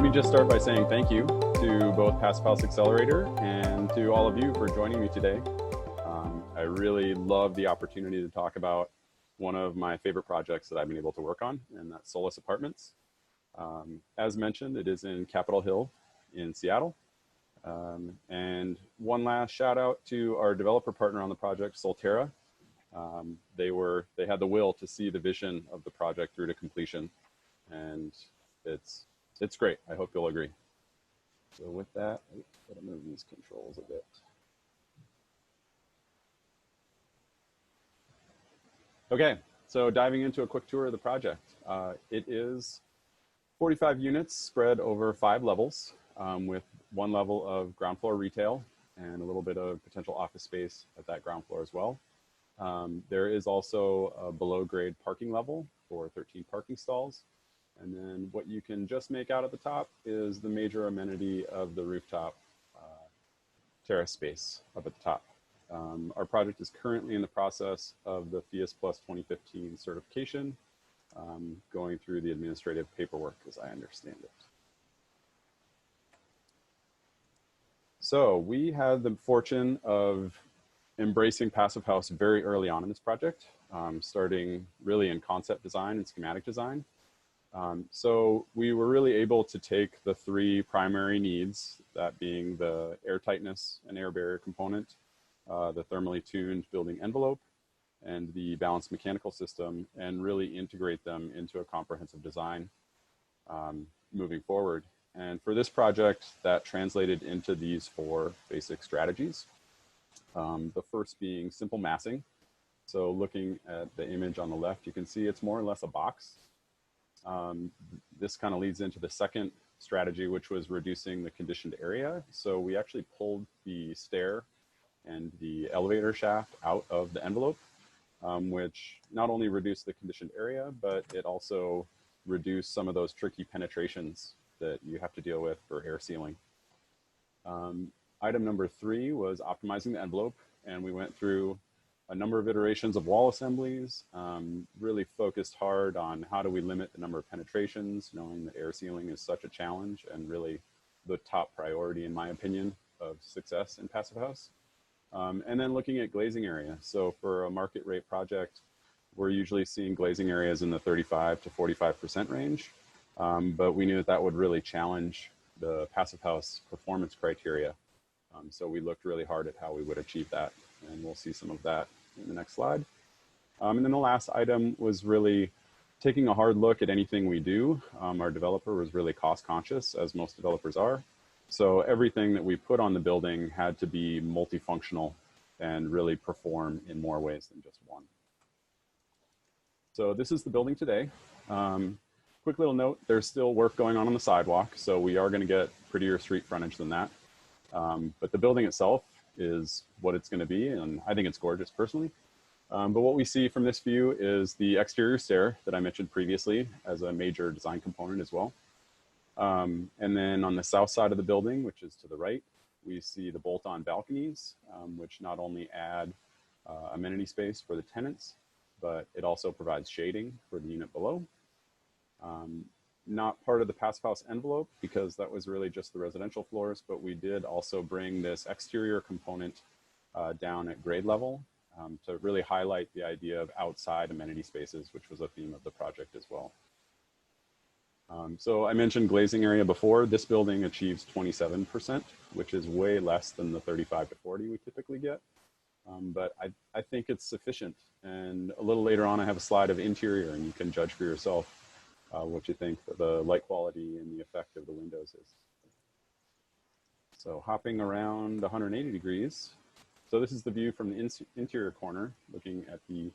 Let me just start by saying thank you to both Passive House Accelerator and to all of you for joining me today. I really love the opportunity to talk about one of my favorite projects that I've been able to work on, and that's Solis Apartments. As mentioned, it is in Capitol Hill in Seattle. And one last shout out to our developer partner on the project, Solterra. They had the will to see the vision of the project through to completion, and it's great. I hope you'll agree. So with that, I'm going to move these controls a bit. Okay, so diving into a quick tour of the project. It is 45 units spread over 5 levels with 1 level of ground floor retail and a little bit of potential office space at that ground floor as well. There is also a below grade parking level for 13 parking stalls. And then what you can just make out at the top is the major amenity of the rooftop terrace space up at the top. Our project is currently in the process of the PHIUS Plus 2015 certification, going through the administrative paperwork as I understand it. So we had the fortune of embracing Passive House very early on in this project, starting really in concept design and schematic design. So we were really able to take the 3 primary needs, that being the air tightness and air barrier component, the thermally tuned building envelope, and the balanced mechanical system, and really integrate them into a comprehensive design moving forward. And for this project, that translated into these 4 basic strategies. The first being simple massing. So looking at the image on the left, you can see it's more or less a box. This kind of leads into the second strategy, which was reducing the conditioned area. So we actually pulled the stair and the elevator shaft out of the envelope, which not only reduced the conditioned area, but it also reduced some of those tricky penetrations that you have to deal with for air sealing. Item number 3 was optimizing the envelope, and we went through a number of iterations of wall assemblies, really focused hard on how do we limit the number of penetrations, knowing that air sealing is such a challenge and really the top priority, in my opinion, of success in Passive House. And then looking at glazing area. So for a market rate project, we're usually seeing glazing areas in the 35 to 45% range, but we knew that that would really challenge the Passive House performance criteria. So we looked really hard at how we would achieve that, and we'll see some of that in the next slide. And then the last item was really taking a hard look at anything we do. Our developer was really cost conscious, as most developers are. So everything that we put on the building had to be multifunctional and really perform in more ways than just one. So this is the building today. Quick little note, there's still work going on the sidewalk, so we are going to get prettier street frontage than that. But the building itself is what it's going to be, and I think it's gorgeous personally. But what we see from this view is the exterior stair that I mentioned previously as a major design component as well. And then on the south side of the building, which is to the right, we see the bolt-on balconies, which not only add amenity space for the tenants, but it also provides shading for the unit below. Not part of the Passive House envelope because that was really just the residential floors, but we did also bring this exterior component down at grade level to really highlight the idea of outside amenity spaces, which was a theme of the project as well. So I mentioned glazing area before. This building achieves 27%, which is way less than the 35 to 40 we typically get. But I think it's sufficient. And a little later on, I have a slide of interior, and you can judge for yourself what you think the light quality and the effect of the windows is. So hopping around 180 degrees. So this is the view from the interior corner, looking at the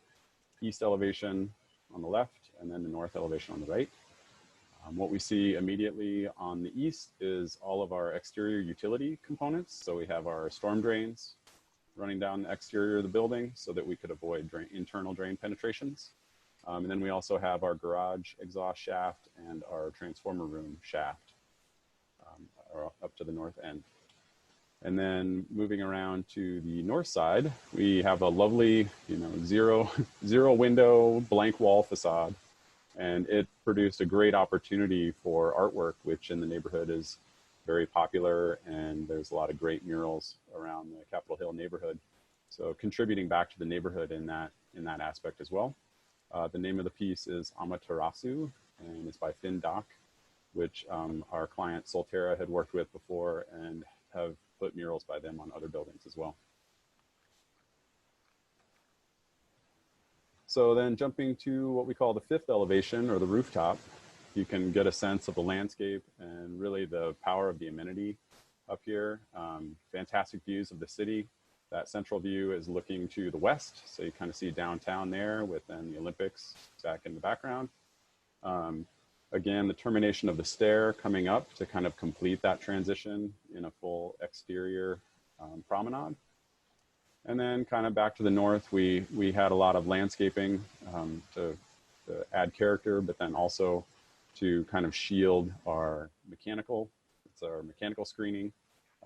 east elevation on the left and then the north elevation on the right. What we see immediately on the east is all of our exterior utility components. So we have our storm drains running down the exterior of the building so that we could avoid internal drain penetrations. And then we also have our garage exhaust shaft and our transformer room shaft up to the north end. And then moving around to the north side, we have a lovely, zero window, blank wall facade And it produced a great opportunity for artwork, which in the neighborhood is very popular, and there's a lot of great murals around the Capitol Hill neighborhood. So contributing back to the neighborhood in that aspect as well. The name of the piece is Amaterasu, and it's by Finn Dock, which our client Solterra had worked with before and have put murals by them on other buildings as well. So then jumping to what we call the fifth elevation, or the rooftop, you can get a sense of the landscape and really the power of the amenity up here. Fantastic views of the city. That central view is looking to the west, so you kind of see downtown there with then the Olympics back in the background. Again, the termination of the stair coming up to kind of complete that transition in a full exterior promenade. And then kind of back to the north, we had a lot of landscaping to add character, but then also to kind of shield our mechanical screening,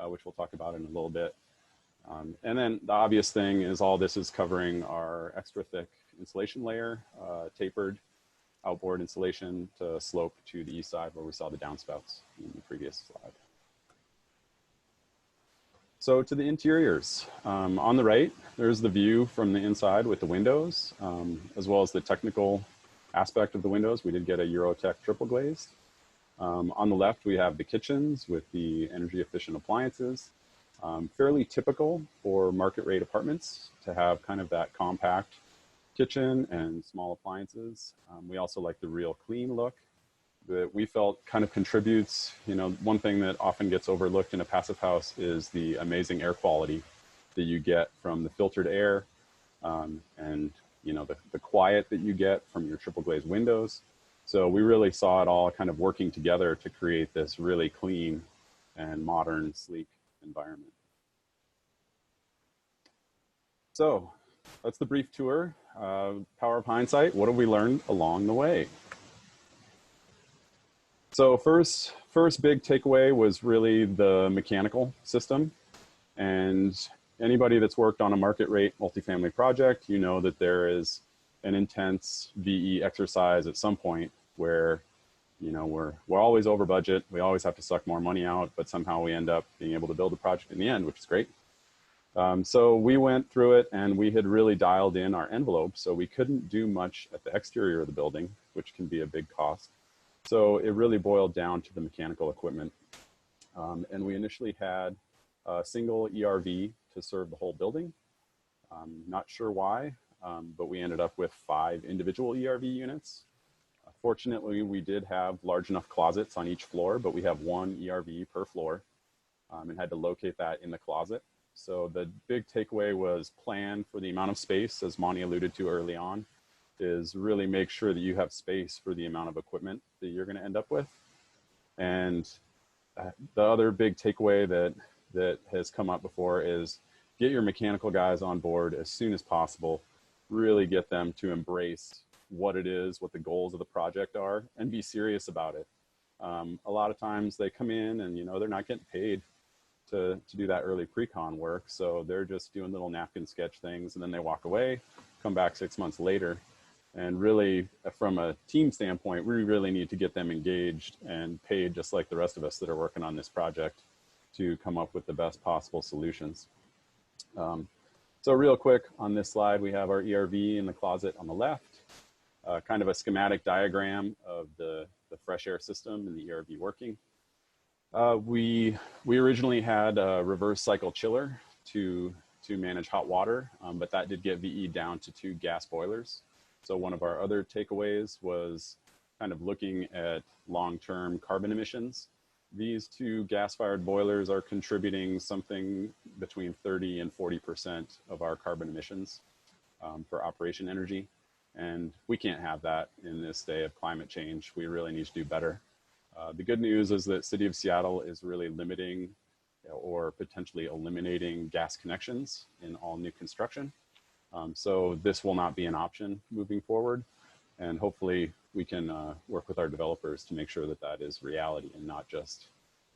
which we'll talk about in a little bit. And then the obvious thing is all this is covering our extra thick insulation layer, tapered outboard insulation to slope to the east side where we saw the downspouts in the previous slide. So to the interiors, on the right, there's the view from the inside with the windows, as well as the technical aspect of the windows. We did get a Eurotech triple glazed. On the left, we have the kitchens with the energy efficient appliances. Fairly typical for market rate apartments to have kind of that compact kitchen and small appliances. We also like the real clean look that we felt kind of contributes. You know, one thing that often gets overlooked in a passive house is the amazing air quality that you get from the filtered air and you know, the quiet that you get from your triple glazed windows. So we really saw it all kind of working together to create this really clean and modern, sleek environment. So that's the brief tour. Power of hindsight. What have we learned along the way? So first big takeaway was really the mechanical system. And anybody that's worked on a market rate multifamily project, you know that there is an intense VE exercise at some point where, you know, we're always over budget. We always have to suck more money out, but somehow we end up being able to build a project in the end, which is great. So we went through it and we had really dialed in our envelope. So we couldn't do much at the exterior of the building, which can be a big cost. So it really boiled down to the mechanical equipment. And we initially had a single ERV to serve the whole building. Not sure why, but we ended up with 5 individual ERV units. Fortunately, we did have large enough closets on each floor, but we have 1 ERV per floor and had to locate that in the closet. So the big takeaway was plan for the amount of space, as Monty alluded to early on, is really make sure that you have space for the amount of equipment that you're going to end up with. And the other big takeaway that has come up before is get your mechanical guys on board as soon as possible, really get them to embrace what it is, what the goals of the project are, and be serious about it. A lot of times they come in and, you know, they're not getting paid to do that early pre-con work. So they're just doing little napkin sketch things and then they walk away, come back 6 months later. And really, from a team standpoint, we really need to get them engaged and paid just like the rest of us that are working on this project to come up with the best possible solutions. So real quick on this slide, we have our ERV in the closet on the left, kind of a schematic diagram of the fresh air system and the ERV working. We originally had a reverse cycle chiller to manage hot water, but that did get VE down to 2 gas boilers. So one of our other takeaways was kind of looking at long-term carbon emissions. These 2 gas-fired boilers are contributing something between 30 and 40% of our carbon emissions for operation energy. And we can't have that in this day of climate change. We really need to do better. The good news is that City of Seattle is really limiting or potentially eliminating gas connections in all new construction. So this will not be an option moving forward. And hopefully we can work with our developers to make sure that that is reality and not just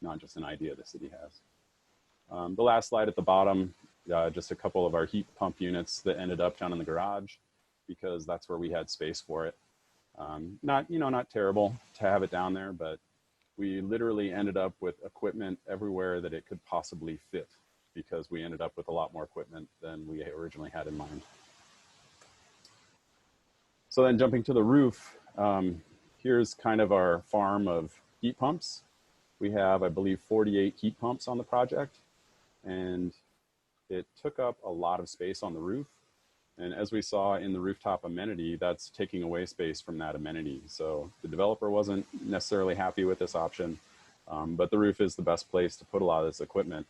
an idea the city has. The last slide at the bottom, just a couple of our heat pump units that ended up down in the garage because that's where we had space for it. Not, not terrible to have it down there, but we literally ended up with equipment everywhere that it could possibly fit because we ended up with a lot more equipment than we originally had in mind. So then jumping to the roof, here's kind of our farm of heat pumps. We have, I believe, 48 heat pumps on the project, and it took up a lot of space on the roof. And as we saw in the rooftop amenity, that's taking away space from that amenity. So the developer wasn't necessarily happy with this option, but the roof is the best place to put a lot of this equipment.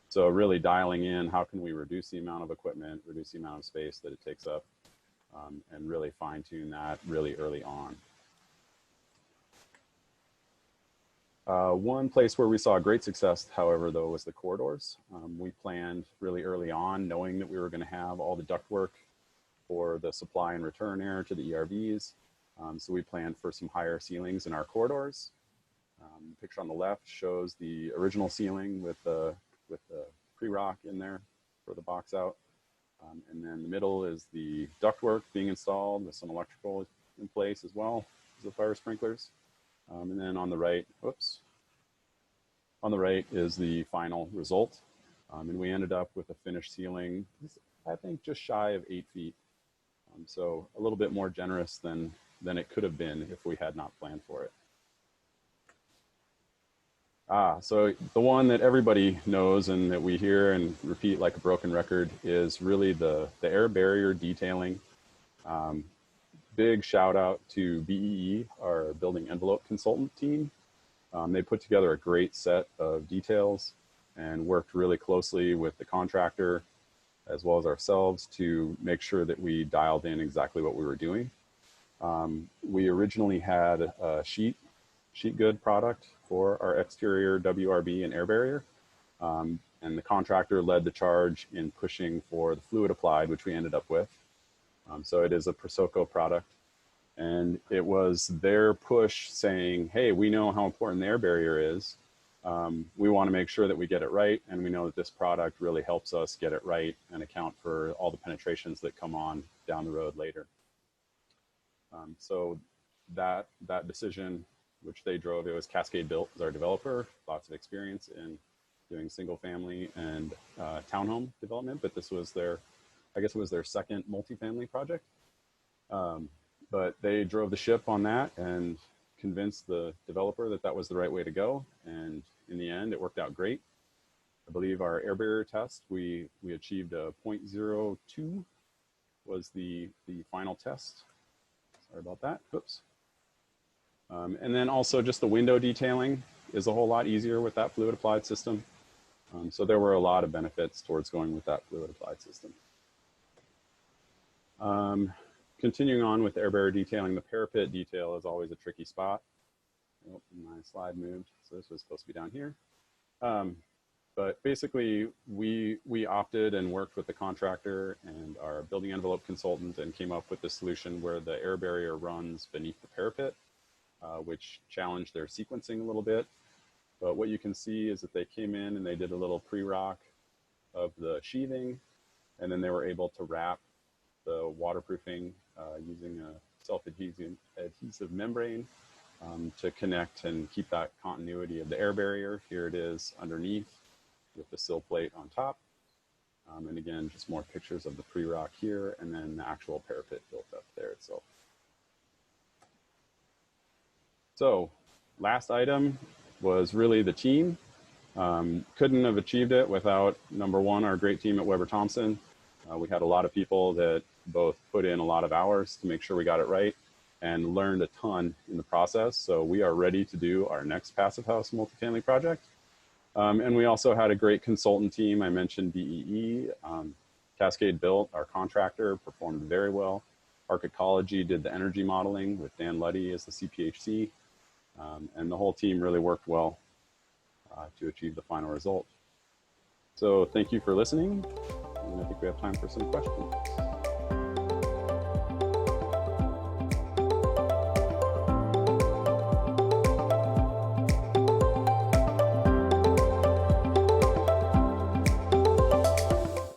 So really dialing in, how can we reduce the amount of equipment, reduce the amount of space that it takes up, and really fine tune that really early on. One place where we saw great success, however, though, was the corridors. We planned really early on, knowing that we were going to have all the ductwork for the supply and return air to the ERVs. So we planned for some higher ceilings in our corridors. The picture on the left shows the original ceiling with the pre-rock in there for the box out. And then the middle is the ductwork being installed with some electrical in place as well as the fire sprinklers. And then on the right, on the right is the final result. And we ended up with a finished ceiling, I think just shy of 8 feet. So a little bit more generous than it could have been if we had not planned for it. So the one that everybody knows and that we hear and repeat like a broken record is really the air barrier detailing. Big shout out to BEE, our building envelope consultant team. They put together a great set of details and worked really closely with the contractor as well as ourselves to make sure that we dialed in exactly what we were doing. We originally had a sheet good product for our exterior WRB and air barrier. And the contractor led the charge in pushing for the fluid applied, which we ended up with. So it is a Prosoco product. And it was their push saying, hey, we know how important the air barrier is. We want to make sure that we get it right. And we know that this product really helps us get it right and account for all the penetrations that come on down the road later. So that decision, which they drove, it was Cascade Built as our developer, lots of experience in doing single family and townhome development, but this was I guess it was their second multifamily project. But they drove the ship on that and convinced the developer that that was the right way to go. And in the end, it worked out great. I believe our air barrier test, we achieved a 0.02 was the final test. Sorry about that, oops. And then also just the window detailing is a whole lot easier with that fluid applied system. So there were a lot of benefits towards going with that fluid applied system. Continuing on with air barrier detailing, the parapet detail is always a tricky spot. Oh, my slide moved, so this was supposed to be down here. But basically, we opted and worked with the contractor and our building envelope consultant and came up with the solution where the air barrier runs beneath the parapet, which challenged their sequencing a little bit. But what you can see is that they came in and they did a little pre-rock of the sheathing, and then they were able to wrap the waterproofing using a self-adhesive membrane to connect and keep that continuity of the air barrier. Here it is underneath with the sill plate on top. And again, just more pictures of the pre-rock here and then the actual parapet built up there itself. So last item was really the team. Couldn't have achieved it without, number one, our great team at Weber Thompson. We had a lot of people that both put in a lot of hours to make sure we got it right and learned a ton in the process. So we are ready to do our next passive house multifamily project. And we also had a great consultant team. I mentioned BEE. Cascade Built, our contractor, performed very well. Arc Ecology did the energy modeling with Dan Luddy as the CPHC. And the whole team really worked well to achieve the final result. So thank you for listening. And I think we have time for some questions.